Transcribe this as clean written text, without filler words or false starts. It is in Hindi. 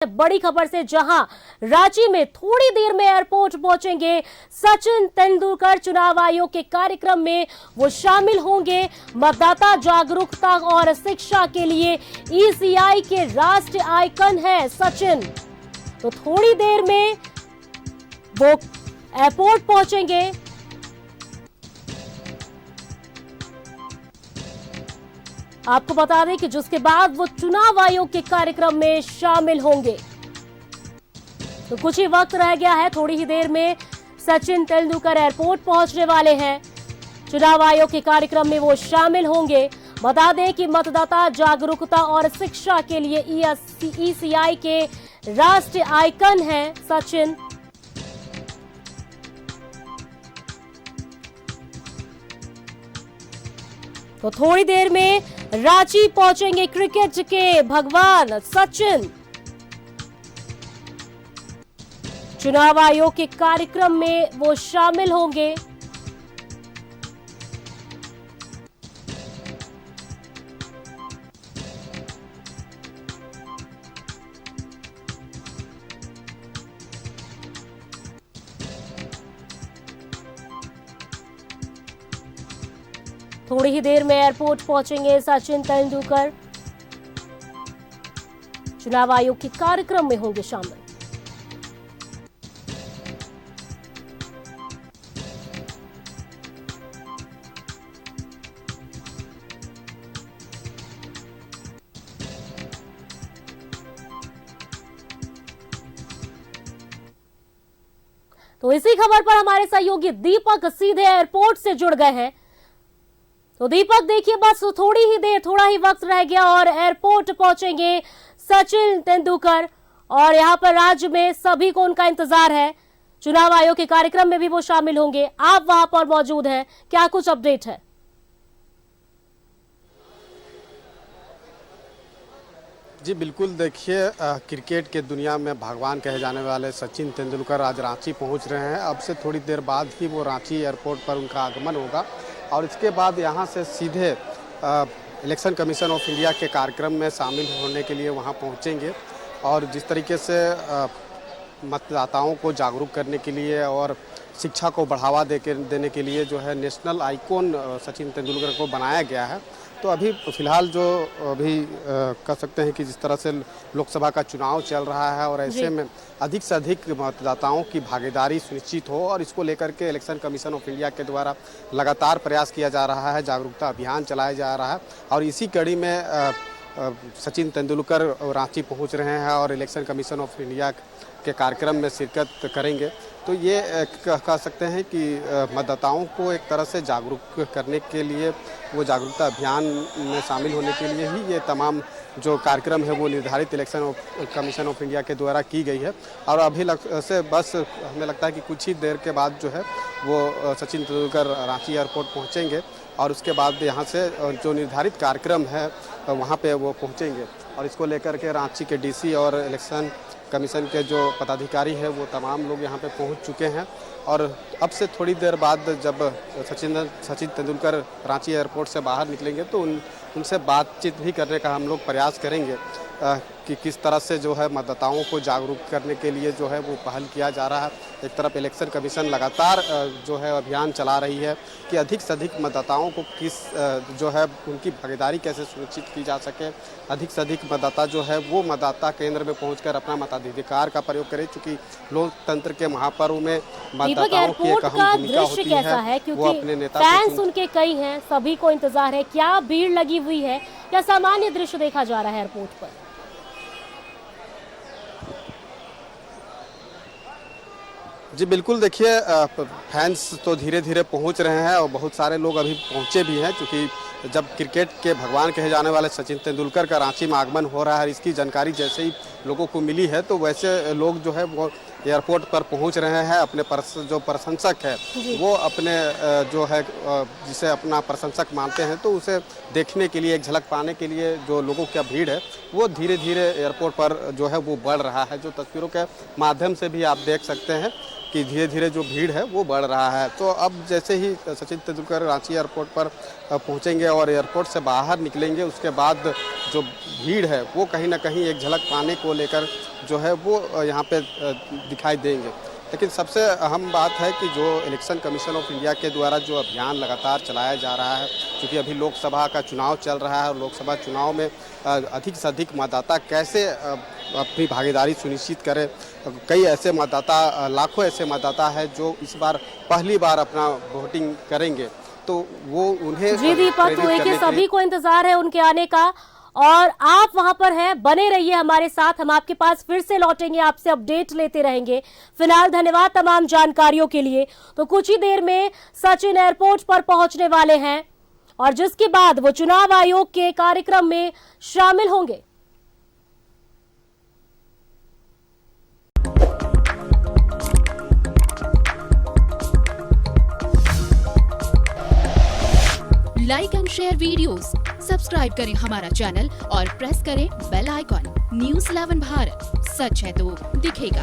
बड़ी खबर से, जहां रांची में थोड़ी देर में एयरपोर्ट पहुंचेंगे सचिन तेंदुलकर। चुनाव आयोग के कार्यक्रम में वो शामिल होंगे। मतदाता जागरूकता और शिक्षा के लिए ईसीआई के राष्ट्रीय आइकन है सचिन। तो थोड़ी देर में वो एयरपोर्ट पहुंचेंगे। आपको बता दें कि जिसके बाद वो चुनाव आयोग के कार्यक्रम में शामिल होंगे। तो कुछ ही वक्त रह गया है, थोड़ी ही देर में सचिन तेंदुलकर एयरपोर्ट पहुंचने वाले हैं। चुनाव आयोग के कार्यक्रम में वो शामिल होंगे। बता दें कि मतदाता जागरूकता और शिक्षा के लिए ईसीआई के राष्ट्रीय आइकन है सचिन। तो थोड़ी देर में रांची पहुंचेंगे क्रिकेट के भगवान सचिन। चुनाव आयोग के कार्यक्रम में वो शामिल होंगे। थोड़ी ही देर में एयरपोर्ट पहुंचेंगे सचिन तेंदुलकर। चुनाव आयोग के कार्यक्रम में होंगे शामिल। तो इसी खबर पर हमारे सहयोगी दीपक सीधे एयरपोर्ट से जुड़ गए हैं। तो दीपक, देखिए बस थोड़ी ही देर, थोड़ा ही वक्त रह गया और एयरपोर्ट पहुंचेंगे सचिन तेंदुलकर। और यहां पर राज्य में सभी को उनका इंतजार है। चुनाव आयोग के कार्यक्रम में भी वो शामिल होंगे। आप वहां पर मौजूद हैं, क्या कुछ अपडेट है? जी बिल्कुल, देखिए क्रिकेट के दुनिया में भगवान कहे जाने वाले सचिन तेंदुलकर आज रांची पहुंच रहे हैं। अब से थोड़ी देर बाद ही वो रांची एयरपोर्ट पर उनका आगमन होगा और इसके बाद यहां से सीधे इलेक्शन कमीशन ऑफ इंडिया के कार्यक्रम में शामिल होने के लिए वहां पहुंचेंगे। और जिस तरीके से मतदाताओं को जागरूक करने के लिए और शिक्षा को बढ़ावा देने के लिए जो है नेशनल आइकॉन सचिन तेंदुलकर को बनाया गया है। तो अभी फ़िलहाल जो अभी कह सकते हैं कि जिस तरह से लोकसभा का चुनाव चल रहा है और ऐसे में अधिक से अधिक मतदाताओं की भागीदारी सुनिश्चित हो, और इसको लेकर के इलेक्शन कमीशन ऑफ इंडिया के द्वारा लगातार प्रयास किया जा रहा है, जागरूकता अभियान चलाया जा रहा है। और इसी कड़ी में सचिन तेंदुलकर रांची पहुंच रहे हैं और इलेक्शन कमीशन ऑफ इंडिया के कार्यक्रम में शिरकत करेंगे। तो ये कह सकते हैं कि मतदाताओं को एक तरह से जागरूक करने के लिए, वो जागरूकता अभियान में शामिल होने के लिए ही ये तमाम जो कार्यक्रम है वो निर्धारित इलेक्शन कमीशन ऑफ इंडिया के द्वारा की गई है। और अभी से बस हमें लगता है कि कुछ ही देर के बाद जो है वो सचिन तेंदुलकर रांची एयरपोर्ट पहुंचेंगे और उसके बाद यहाँ से जो निर्धारित कार्यक्रम है वहाँ पे वो पहुँचेंगे। और इसको लेकर के रांची के डीसी और इलेक्शन कमीशन के जो पदाधिकारी हैं वो तमाम लोग यहाँ पे पहुँच चुके हैं। और अब से थोड़ी देर बाद जब सचिन तेंदुलकर रांची एयरपोर्ट से बाहर निकलेंगे तो उनसे बातचीत भी करने का हम लोग प्रयास करेंगे कि किस तरह से जो है मतदाताओं को जागरूक करने के लिए जो है वो पहल किया जा रहा है। एक तरफ इलेक्शन कमीशन लगातार जो है अभियान चला रही है कि अधिक से अधिक मतदाताओं को किस जो है उनकी भागीदारी कैसे सुनिश्चित की जा सके। अधिक से अधिक मतदाता जो है वो मतदाता केंद्र में पहुंचकर अपना मताधिकार का प्रयोग करें, क्योंकि लोकतंत्र के महापर्व में मतदाताओं की एक अहम भूमिका होती है। वो अपने नेता फैंस उनके कई हैं, सभी को इंतजार है। क्या भीड़ लगी हुई है या सामान्य दृश्य देखा जा रहा है एयरपोर्ट पर? जी बिल्कुल, देखिए फैंस तो धीरे धीरे पहुंच रहे हैं और बहुत सारे लोग अभी पहुंचे भी हैं, क्योंकि जब क्रिकेट के भगवान कहे जाने वाले सचिन तेंदुलकर का रांची में आगमन हो रहा है, इसकी जानकारी जैसे ही लोगों को मिली है तो वैसे लोग जो है वो एयरपोर्ट पर पहुंच रहे हैं। अपने जो प्रशंसक है वो अपने जो है जिसे अपना प्रशंसक मानते हैं तो उसे देखने के लिए, एक झलक पाने के लिए जो लोगों का भीड़ है वो धीरे धीरे एयरपोर्ट पर जो है वो बढ़ रहा है। जो तस्वीरों के माध्यम से भी आप देख सकते हैं कि धीरे धीरे जो भीड़ है वो बढ़ रहा है। तो अब जैसे ही सचिन तेंदुलकर रांची एयरपोर्ट पर पहुंचेंगे और एयरपोर्ट से बाहर निकलेंगे, उसके बाद जो भीड़ है वो कहीं ना कहीं एक झलक पाने को लेकर जो है वो यहाँ पे दिखाई देंगे। लेकिन सबसे अहम बात है कि जो इलेक्शन कमीशन ऑफ इंडिया के द्वारा जो अभियान लगातार चलाया जा रहा है, क्योंकि अभी लोकसभा का चुनाव चल रहा है और लोकसभा चुनाव में अधिक से अधिक मतदाता कैसे अपनी भागीदारी सुनिश्चित करें। कई ऐसे मतदाता, लाखों ऐसे मतदाता है जो इस बार पहली बार अपना वोटिंग करेंगे, तो वो उन्हें जी दीपक, प्रेरित तो करने देखिए के लिए सभी को इंतजार है उनके आने का, और आप वहां पर हैं, बने रहिए हमारे साथ। हम आपके पास फिर से लौटेंगे, आपसे अपडेट लेते रहेंगे। फिलहाल धन्यवाद तमाम जानकारियों के लिए। तो कुछ ही देर में सचिन एयरपोर्ट पर पहुंचने वाले हैं और जिसके बाद वो चुनाव आयोग के कार्यक्रम में शामिल होंगे। Like and share videos, subscribe करें हमारा चैनल और प्रेस करें बेल आइकॉन। न्यूज़ 11 भारत, सच है तो दिखेगा।